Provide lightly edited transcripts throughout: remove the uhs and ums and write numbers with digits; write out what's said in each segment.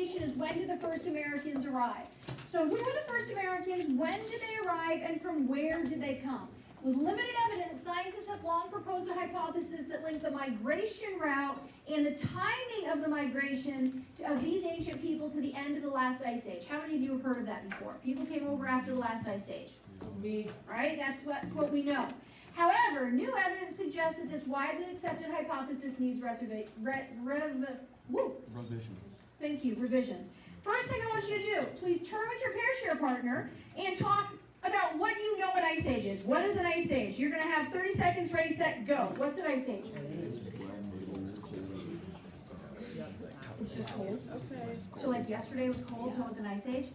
information is when did the first Americans arrive? So who were the first Americans, when did they arrive, and from where did they come? With limited evidence, scientists have long proposed a hypothesis that linked the migration route and the timing of the migration of these ancient people to the end of the last ice age. How many of you have heard of that before? People came over after the last ice age. Me. Right? That's what we know. However, new evidence suggests that this widely accepted hypothesis needs revisions. Thank you, revisions. First thing I want you to do, please turn with your pair share partner and talk about what you know an ice age is. What is an ice age? You're going to have 30 seconds, ready, set, go. What's an ice age? It's just cold? Okay. So like yesterday was cold, so it was an ice age?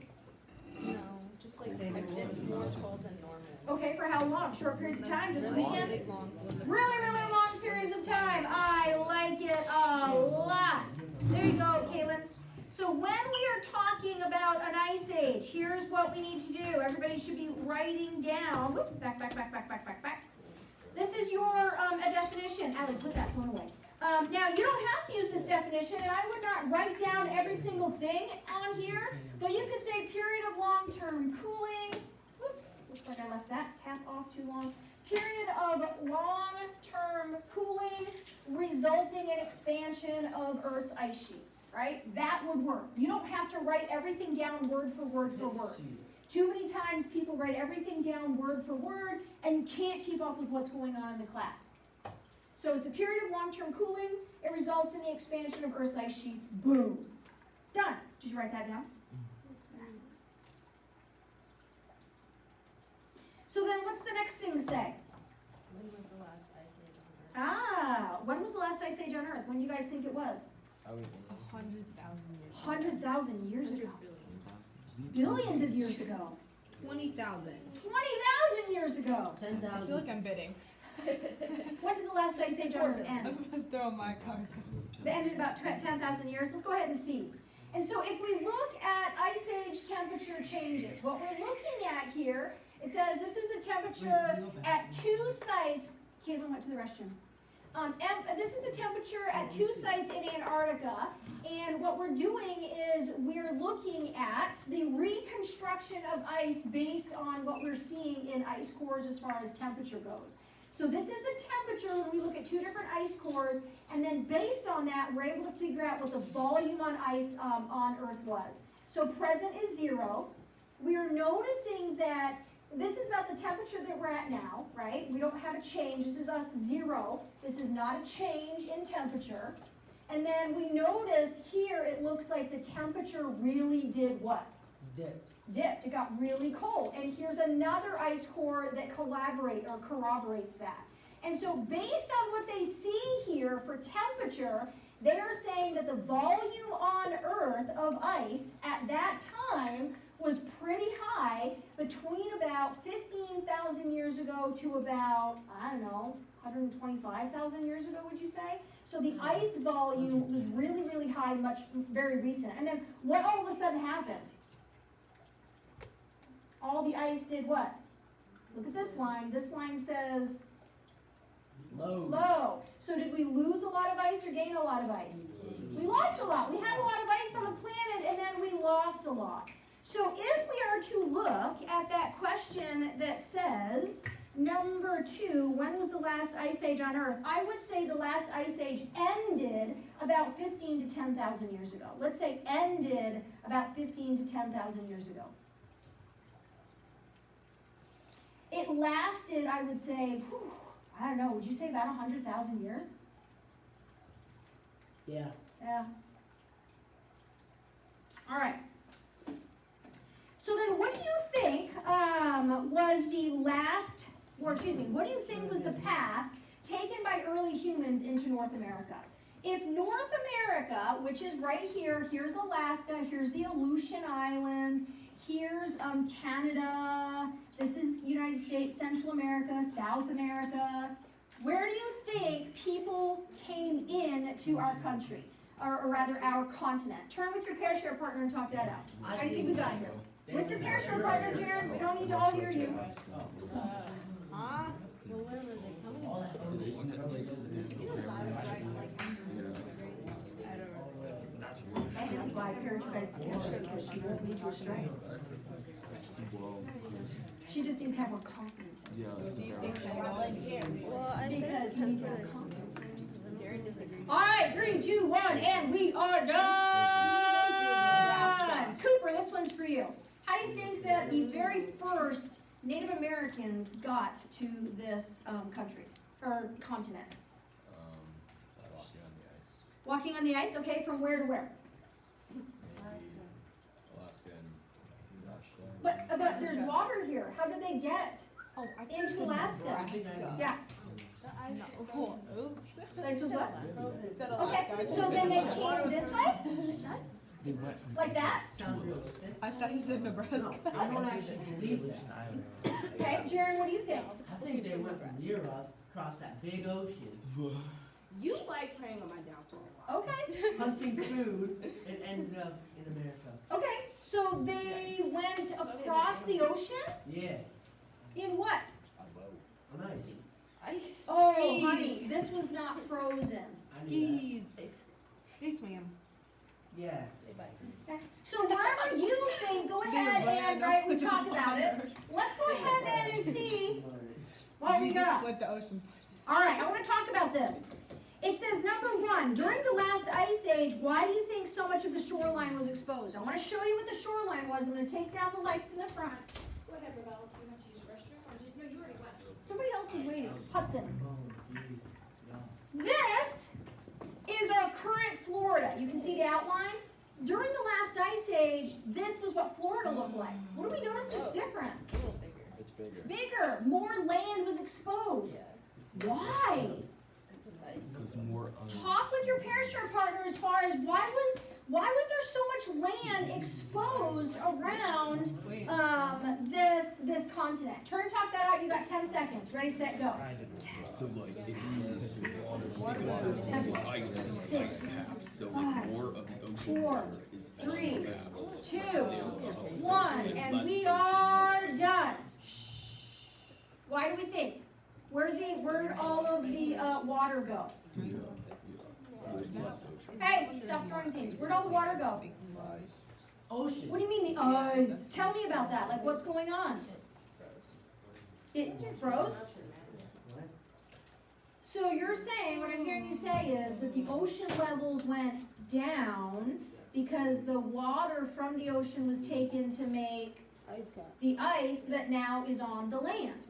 No, just like it's more cold than normal. Okay, for how long? Short periods of time? Just a weekend? Really long. Really long periods of time. I like it a lot. There you go, Caitlin. So when we are talking about an ice age, here's what we need to do. Everybody should be writing down. Whoops, back. This is your a definition. Allie, put that phone away. Now, you don't have to use this definition, and I would not write down every single thing on here, but you could say period of long-term cooling. Whoops, looks like I left that cap off too long. Period of long-term cooling resulting in expansion of Earth's ice sheets, right? That would work. You don't have to write everything down word for word for word. Too many times people write everything down word for word, and you can't keep up with what's going on in the class. So it's a period of long-term cooling. It results in the expansion of Earth's ice sheets. Boom. Done. Did you write that down? So then what's the next thing say? When was the last ice age on Earth? When was the last ice age on Earth? When do you guys think it was? 100,000 years. 100,000 years ago. 100 Billions of years ago. 20,000. 20,000 years ago. I feel 10,000. like I'm bidding. When did the last ice age on Earth end? I'm gonna throw my card. It ended about 10,000 years. Let's go ahead and see. And so if we look at ice age temperature changes, what we're looking at here, it says this is the temperature at two sites. Caitlin went to the restroom. This is the temperature at two sites in Antarctica, and what we're doing is we're looking at the reconstruction of ice based on what we're seeing in ice cores as far as temperature goes. So this is the temperature when we look at two different ice cores, and then based on that, we're able to figure out what the volume on ice on Earth was. So present is 0. We are noticing that this is about the temperature that we're at now, right? We don't have a change. This is us 0. This is not a change in temperature. And then we notice here it looks like the temperature really did what? Dipped. It got really cold. And here's another ice core that corroborates that. And so based on what they see here for temperature, they are saying that the volume on Earth of ice at that time was pretty high, between about 15,000 years ago to about, 125,000 years ago, would you say? So the ice volume was really high, very recent. And then what all of a sudden happened? All the ice did what? Look at this line. This line says low. So did we lose a lot of ice or gain a lot of ice? We lost a lot. We had a lot of ice on the planet, and then we lost a lot. So if we are to look at that question that says, number 2, when was the last ice age on Earth? I would say the last ice age ended about 15 to 10,000 years ago. Let's say ended about 15 to 10,000 years ago. It lasted, I would say, would you say about 100,000 years? Yeah. Yeah. All right. So then what do you think what do you think was the path taken by early humans into North America? If North America, which is right here, here's Alaska, here's the Aleutian Islands, here's Canada, this is United States, Central America, South America. Where do you think people came in to our country, or rather our continent? Turn with your pair share partner and talk that out. How do you think we got here? With your pair share partner, Jared, we don't need to all hear you. Well, where were they coming from? And that's why pair encourage you guys to get it because she won't lead you astray. Well, She just needs to have more confidence in yeah, herself. that's Do you okay. think well, I said Because it you need depends to where have the confidence. Jerry disagreed. All right, 3, 2, 1, and we are done. Cooper, this one's for you. How do you think that the very first Native Americans got to this country or continent? Walking on Walking on the ice. the ice, okay, from where to where? Maybe Alaska and But there's water here. How did they get Oh, I into Alaska? Yeah, No. Oops. the ice was what? Said Okay, Alaska. so then they came this way? They went from Like that? Sounds realistic. I thought you said Nebraska. I don't actually believe that. Okay, Jaron, what do you think? I think they went from Europe across that big ocean, You like playing on my downfall. Okay, hunting food, and ended up in America. okay, so they went across the ocean? Yeah, In what? on ice. Ice. Oh, Skis. honey, this was not frozen. I knew Skis. They swam. that. Yeah. Okay, so wherever you think, go ahead and, right, we talked about it. Let's go ahead then and see what we got. Split the ocean. All right, I want to talk about this. It says, number 1, during the last ice age, why do you think so much of the shoreline was exposed? I want to show you what the shoreline was. I'm going to take down the lights in the front. Go ahead, Rebecca. Do you want to use the restroom? Or no, you already went. Somebody else was waiting. Hudson. This is our current Florida. You can see the outline. During the last ice age, this was what Florida looked like. What do we notice that's different? A little bigger. It's bigger. Bigger. More land was exposed. Why? because more. Talk with your parashare partner as far as why was there so much land exposed around this continent? Turn and talk that out. You got 10 seconds. Ready, set, go. So like if you Water water was ice, ice caps, so like more of the ocean 4, water is 3, caps. 2, 1, and we are done. Why do we think? Where'd all of the water go? There's less ocean. Hey, stop throwing things. Where'd all the water go? Ocean. What do you mean the ice? Tell me about that. Like, what's going on? It froze? So you're saying, what I'm hearing you say is that the ocean levels went down because the water from the ocean was taken to make the ice that now is on the land.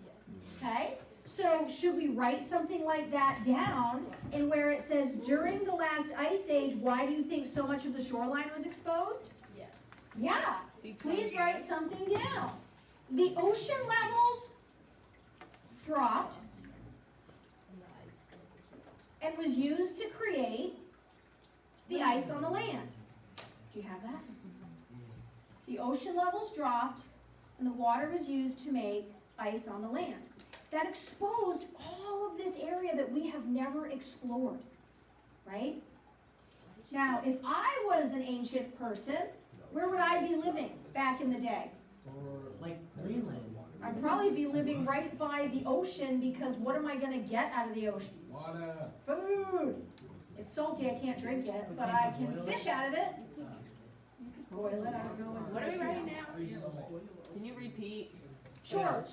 Okay? So should we write something like that down in where it says, during the last ice age, why do you think so much of the shoreline was exposed? Yeah. Yeah. Please write something down. The ocean levels dropped and was used to create the ice on the land. Do you have that? The ocean levels dropped and the water was used to make ice on the land. That exposed all of this area that we have never explored, right? Now, if I was an ancient person, where would I be living back in the day? Or like Greenland. I'd probably be living right by the ocean because what am I gonna get out of the ocean? Water. Food. It's salty, I can't drink it, but I can fish out of it. Boil it, I don't know What are we writing now? Can you repeat? Sure.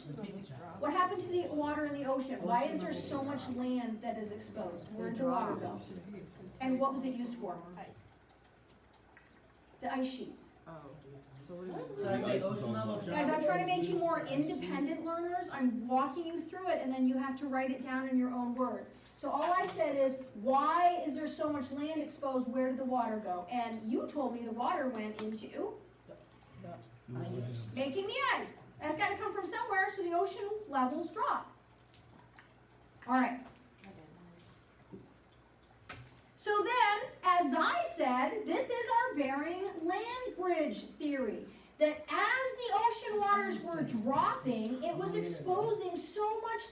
What happened to the water in the ocean? Why is there so much land that is exposed? Where did the water go? And what was it used for? The ice sheets. Oh. So what do So I say ocean level Guys, I'm trying to make you more independent learners. I'm walking you through it and then you have to write it down in your own words. So all I said is, why is there so much land exposed? Where did the water go? And you told me the water went into making the ice. That's got to come from somewhere, so the ocean levels drop. All right. So then, as I said, this is our Bering Land Bridge theory. That as the ocean waters were dropping, it was exposing so much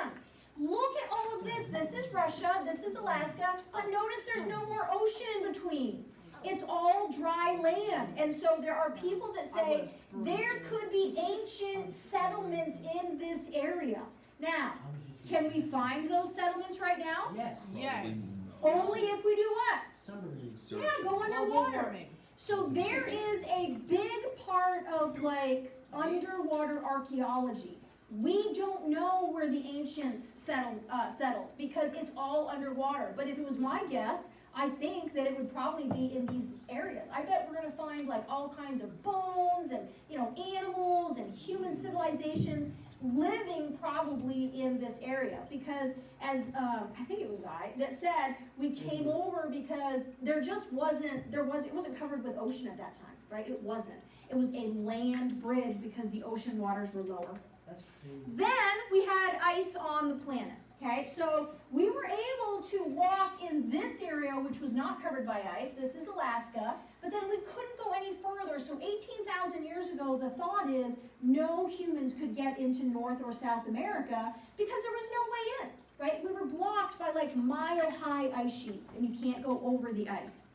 land. Look at all of this. This is Russia, this is Alaska, but notice there's no more ocean in between. It's all dry land. And so there are people that say there could be ancient settlements in this area. Now, can we find those settlements right now? Yes. Yes. Only if we do what? Submarine. Yeah, go Global underwater. warming. So there is a big part of like underwater archaeology. We don't know where the ancients settled because it's all underwater. But if it was my guess, I think that it would probably be in these areas. I bet we're gonna find like all kinds of bones and, you know, animals and human civilizations living probably in this area, because as I think it was I that said we came over because it wasn't covered with ocean at that time, right? It wasn't. It was a land bridge because the ocean waters were lower. That's crazy. Then we had ice on the planet. Okay, so we were able to walk in this area, which was not covered by ice. This is Alaska, but then we couldn't go any further. So 18,000 years ago, the thought is no humans could get into North or South America because there was no way in, right? We were blocked by like mile-high ice sheets, and you can't go over the ice.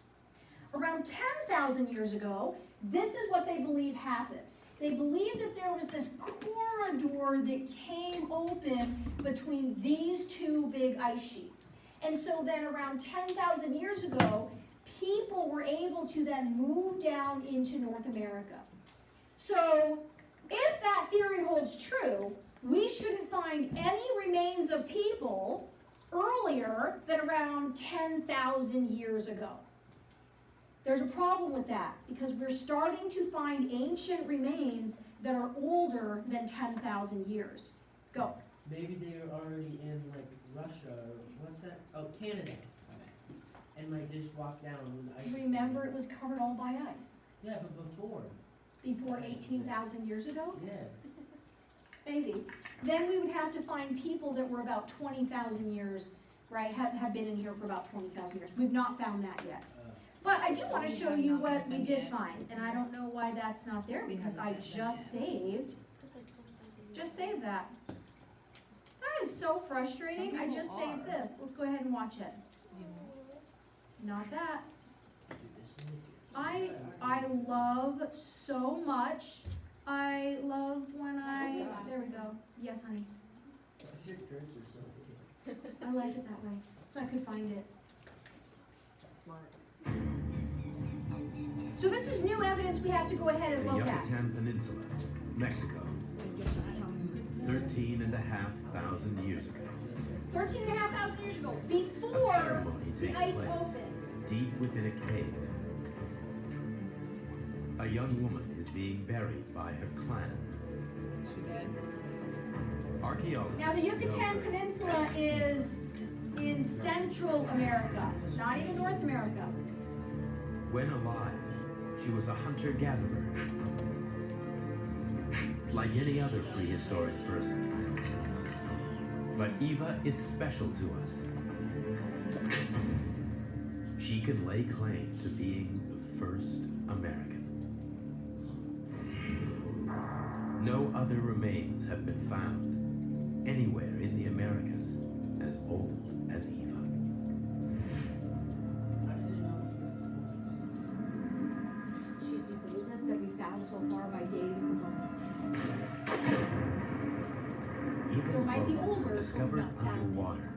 Around 10,000 years ago, this is what they believe happened. They believed that there was this corridor that came open between these two big ice sheets. And so then around 10,000 years ago, people were able to then move down into North America. So if that theory holds true, we shouldn't find any remains of people earlier than around 10,000 years ago. There's a problem with that because we're starting to find ancient remains that are older than 10,000 years. Go. Maybe they were already in like Russia or what's that? Oh, Canada. And like just walked down with ice. Remember, it was covered all by ice. Yeah, but before. Before 18,000 years ago? Yeah. Maybe. Then we would have to find people that were about 20,000 years, right, have been in here for about 20,000 years. We've not found that yet. But I do want to show you what we did find, and I don't know why that's not there because I just saved that. That is so frustrating. I just saved this. Let's go ahead and watch it. Not that. I love so much. I love when there we go. Yes, honey. I like it that way. So I could find it. Smart. So this is new evidence we have to go ahead and The look at. Yucatan Peninsula, Mexico, 13,500 years ago. 13,500 years ago, A before ceremony the takes ice place opened. deep within a cave. A young woman is being buried by her clan. Archaeologists Now the know Yucatan her Peninsula is in Central America, not even North America. When alive, she was a hunter-gatherer. Like any other prehistoric person. But Eva is special to us. She can lay claim to being the first American. No other remains have been found anywhere in the Americas as old as Eva. She's the oldest that we found so far by dating her bones. Eva's There might be bones older, were but discovered not found. underwater.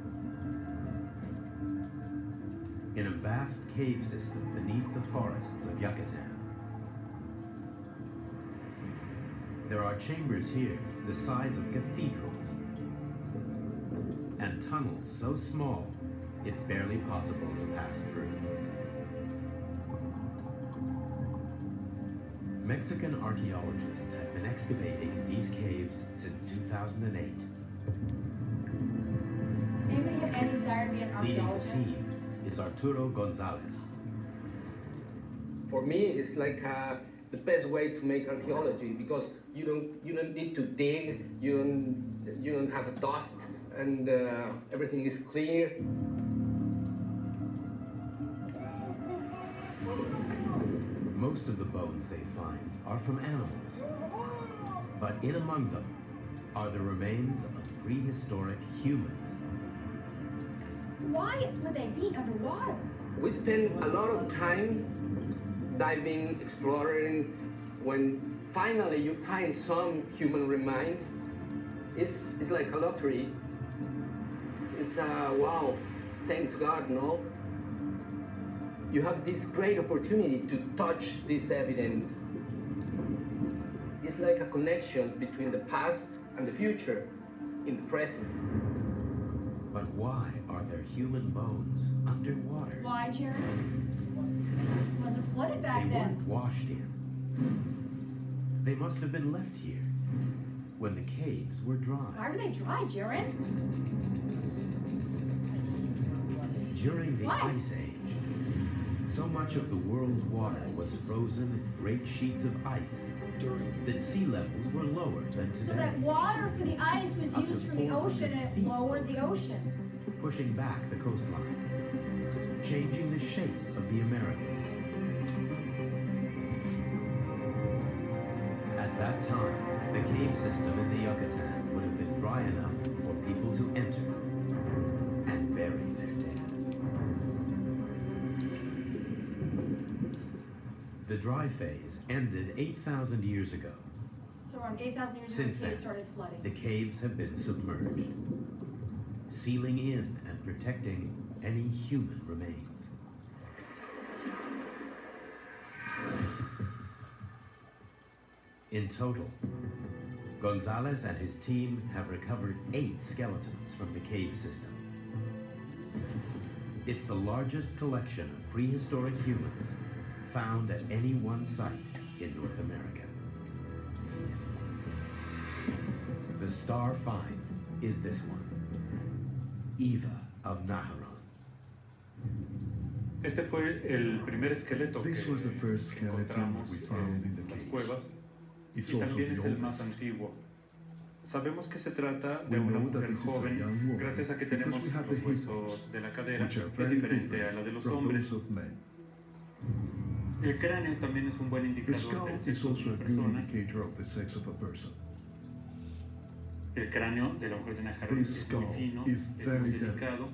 In a vast cave system beneath the forests of Yucatan. There are chambers here the size of cathedrals. And tunnels so small, it's barely possible to pass through. Mexican archaeologists have been excavating in these caves since 2008. Anybody have any desire to be an Leading the archaeologist? team is Arturo Gonzalez. For me, it's like the best way to make archaeology because you don't need to dig, you don't have dust, and everything is clear. Most of the bones they find are from animals, but in among them are the remains of prehistoric humans. Why would they be underwater? We spend a lot of time diving, exploring. When finally you find some human remains, it's like a lottery. It's wow, thanks God, no? you have this great opportunity to touch this evidence. It's like a connection between the past and the future in the present. But why are there human bones underwater? Why, Jared? It wasn't flooded back They then. weren't washed in. They must have been left here when the caves were dry. Why were they dry, Jared? During the Why? Ice Age, so much of the world's water was frozen in great sheets of ice that sea levels were lower than So today, that water for the ice was Up to used from the 400 ocean and it feet. lowered the ocean. pushing back the coastline, changing the shape of the Americas. At that time, the cave system in the Yucatan would have been dry enough for people to enter and bury their dead. The dry phase ended 8,000 years ago. So around 8,000 years ago, Since the caves then, started flooding. The caves have been submerged, sealing in and protecting any human remains. In total, Gonzalez and his team have recovered 8 skeletons from the cave system. It's the largest collection of prehistoric humans found at any one site in North America. The star find is this one, Eva of Naharon. Este fue el primer esqueleto This que was the first skeleton encontramos we found in the las caves. cuevas It's y also también the es el más oldest. antiguo. Sabemos que se trata de We una know that mujer this is a joven young woman gracias a que because tenemos we have los the hip huesos bones, de la cadera, which are es very diferente a la de different los from hombres. those of men. El cráneo también es un buen The indicador skull del is sexo de also a una good persona. indicator of the sex of a person. El cráneo de la mujer de Najarón This es muy skull fino, is es very muy delicate, delicado,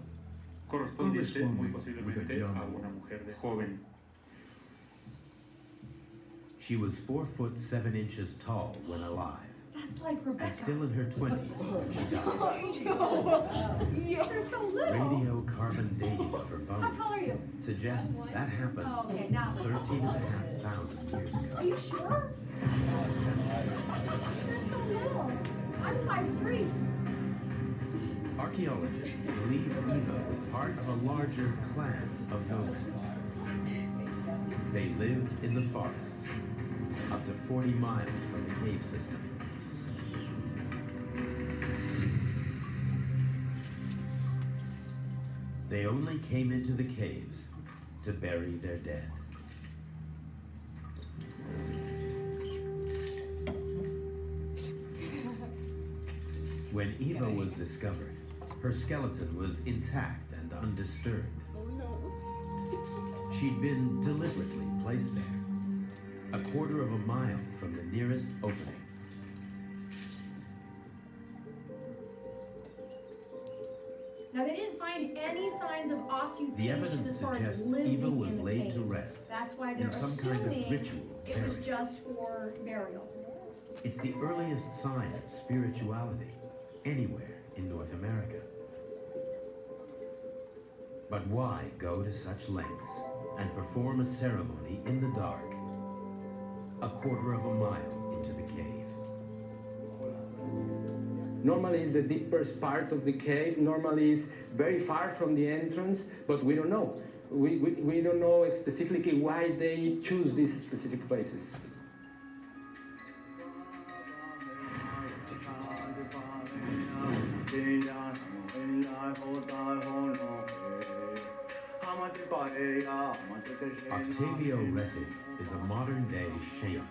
correspondiente muy corresponding with a posiblemente young a una woman. mujer de joven. She was 4 foot 7 inches tall when alive, That's like and Rebecca. still in her 20s when she died. You're so little. Radiocarbon dating of her How tall are bones you? suggests that happened Oh, okay, now. 13,500 years Are ago. you sure? You're so little. I'm 5'3". Archaeologists believe Eva was part of a larger clan of nomads. They lived in the forests, up to 40 miles from the cave system. They only came into the caves to bury their dead. When Eva was discovered, her skeleton was intact and undisturbed. She'd been deliberately placed there, a quarter of a mile from the nearest opening. Now, they didn't find any signs of The occupation evidence as far as suggests living Eva was in the laid cave. to rest That's why they're in some kind of assuming ritual it was burial. just for burial. It's the earliest sign of spirituality anywhere in North America. But why go to such lengths and perform a ceremony in the dark, a quarter of a mile into the cave? Normally it's the deepest part of the cave. Normally it's very far from the entrance, but we don't know. We don't know specifically why they choose these specific places. Octavio Reti is a modern-day shaman.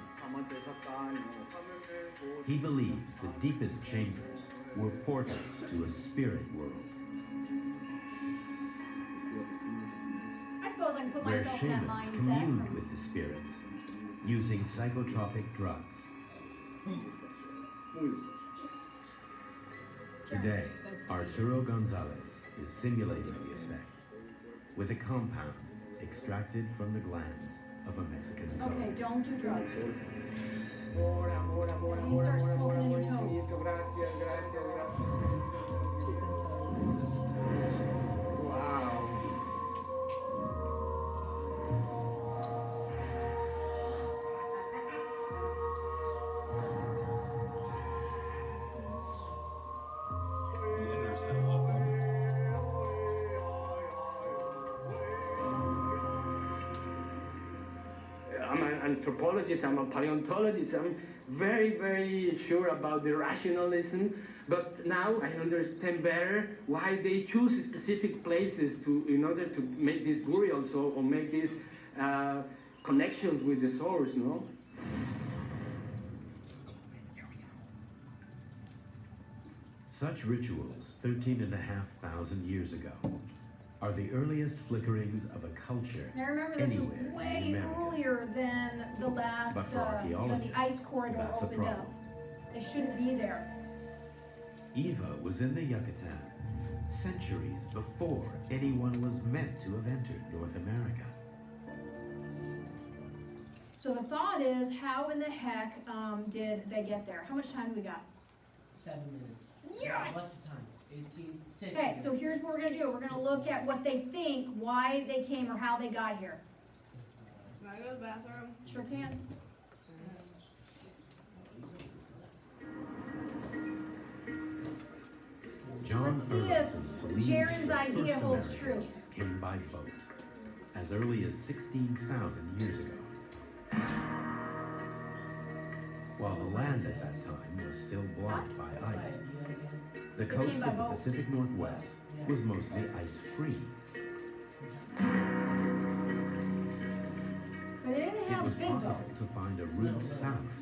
He believes the deepest chambers were portals to a spirit world, I suppose I can put where myself in that shamans mindset. communed with the spirits using psychotropic drugs. Today, Arturo Gonzalez is simulating the effect with a compound extracted from the glands of a Mexican toad. Okay, don't do drugs. You start smoking in your toes. anthropologist, I'm a paleontologist, I'm very, very sure about the rationalism, but now I understand better why they choose specific places in order to make these burials or make these connections with the source, no? Such rituals 13,500 years ago are the earliest flickerings of a culture Now remember, this was anywhere in the way Americas. earlier than the last, But for when archaeologists, the ice corridor that's a opened up. problem. They shouldn't be there. Eva was in the Yucatan centuries before anyone was meant to have entered North America. So the thought is, how in the heck did they get there? How much time do we got? 7 minutes. Yes! What's the time? 18:06. Okay, so here's what we're gonna do. We're gonna look at what they think, why they came or how they got here. Can I go to the bathroom? Sure can. John Let's see if Erlandson believes Jaron's the idea first holds Americans came by boat as early as 16,000 years ago. While the land at that time was still blocked by ice, the came coast by of the boat. Pacific Northwest was mostly ice-free. But they didn't It have was big possible boats. to find a route south,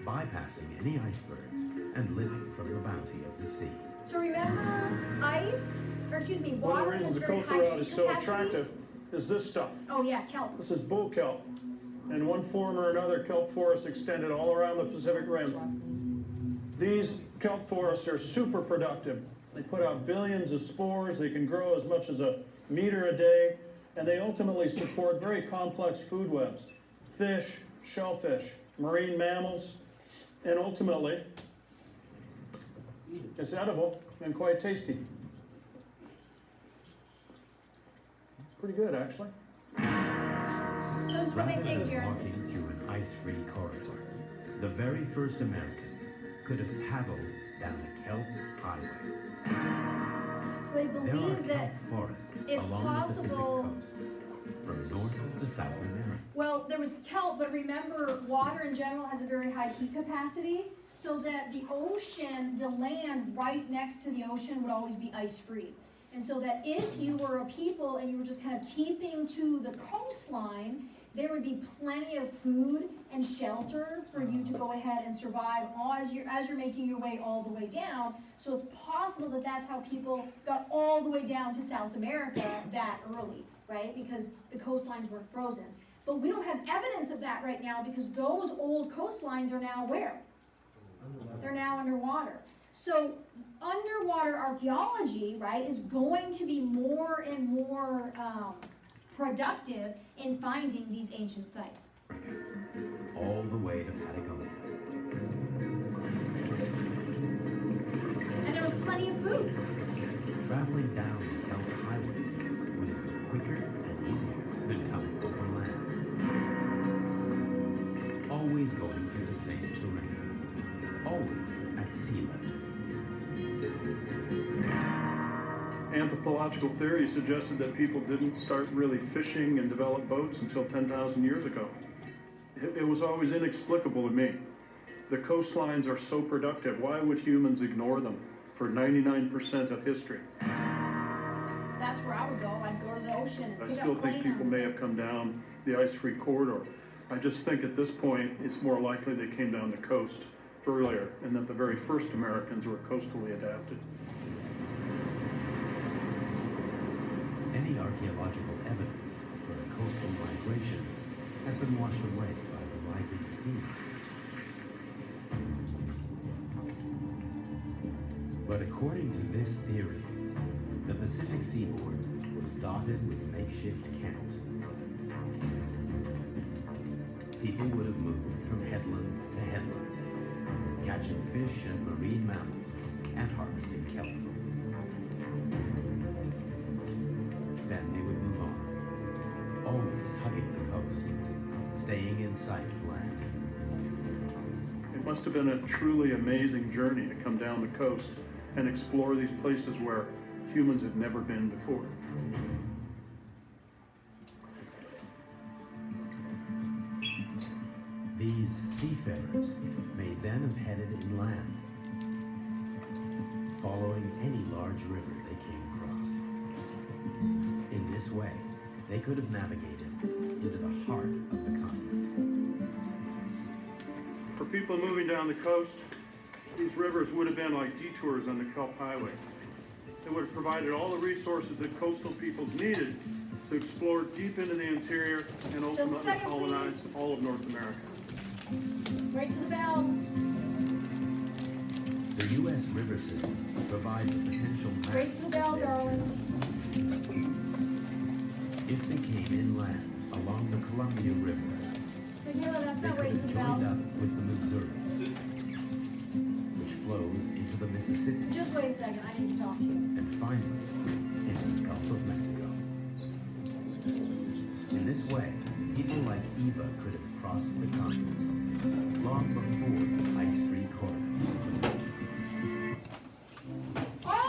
bypassing any icebergs and living from the bounty of the sea. So remember, ice, or excuse me, One of water the has reasons the very coastal high route is heat so capacity. attractive is this stuff. Oh yeah, kelp. This is bull kelp. In one form or another, kelp forests extended all around the Pacific Rim. These kelp forests are super productive. They put out billions of spores. They can grow as much as 1 meter a day, and they ultimately support very complex food webs: fish, shellfish, marine mammals, and ultimately, it's edible and quite tasty. Pretty good, actually. So this is what they Rather think, than Jaron. walking through an ice-free corridor, the very first Americans could have paddled down a kelp highway. So they There are believe kelp that forests it's along possible- the Pacific coast, from North to South America. Well, there was kelp, but remember, water in general has a very high heat capacity, so that the ocean, the land right next to the ocean would always be ice-free. And so that if you were a people and you were just kind of keeping to the coastline, there would be plenty of food and shelter for you to go ahead and survive as you're making your way all the way down. So it's possible that that's how people got all the way down to South America that early, right? Because the coastlines weren't frozen. But we don't have evidence of that right now because those old coastlines are now where? They're now underwater. So underwater archaeology, right, is going to be more and more productive in finding these ancient sites. All the way to Patagonia. And there was plenty of food. Traveling down the kelp highway would have been quicker and easier than coming overland. Always going through the same terrain. Always at sea level. Anthropological theory suggested that people didn't start really fishing and develop boats until 10,000 years ago. It was always inexplicable to me. The coastlines are so productive. Why would humans ignore them for 99% of history? That's where I would go. I'd go to the ocean and I pick still up think people clams. may have come down the ice-free corridor. I just think at this point, it's more likely they came down the coast earlier, and that the very first Americans were coastally adapted. Any archaeological evidence for a coastal migration has been washed away by the rising seas. But according to this theory, the Pacific seaboard was dotted with makeshift camps. People would have moved from headland to headland, catching fish and marine mammals and harvesting kelp. Then they would move on, always hugging the coast, staying in sight of land. It must have been a truly amazing journey to come down the coast and explore these places where humans had never been before. These seafarers may then have headed inland, following any large river they came across. In this way, they could have navigated into the heart of the continent. For people moving down the coast, these rivers would have been like detours on the Kelp Highway. They would have provided all the resources that coastal peoples needed to explore deep into the interior and ultimately second, colonize please. all of North America. Right to the bell. The U.S. river system provides a potential map Right to the bell, of their darlings. journey. If they came inland along the Columbia River, Michaela, that's they not could right to have the bell. joined up with the Missouri, which flows into the Mississippi, Just wait a second, I need to talk to you. and finally into the Gulf of Mexico. In this way, people like Eva could have crossed the continent long before the ice-free corridor.